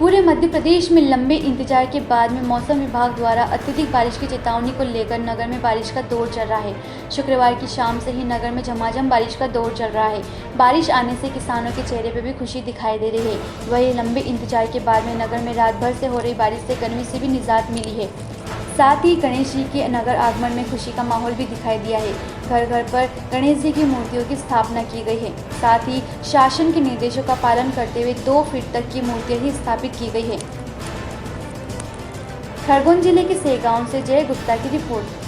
पूरे मध्य प्रदेश में लंबे इंतजार के बाद में मौसम विभाग द्वारा अत्यधिक बारिश की चेतावनी को लेकर नगर में बारिश का दौर चल रहा है। शुक्रवार की शाम से ही नगर में झमाझम बारिश का दौर चल रहा है। बारिश आने से किसानों के चेहरे पर भी खुशी दिखाई दे रही है। वहीं लंबे इंतजार के बाद में नगर में रात भर से हो रही बारिश से गर्मी से भी निजात मिली है। साथ ही गणेश जी के नगर आगमन में खुशी का माहौल भी दिखाई दिया है। घर घर पर गणेश जी की मूर्तियों की स्थापना की गई है। साथ ही शासन के निर्देशों का पालन करते हुए 2 फीट तक की मूर्तियां ही स्थापित की गई है। खरगोन जिले के सेगांव से जय गुप्ता की रिपोर्ट।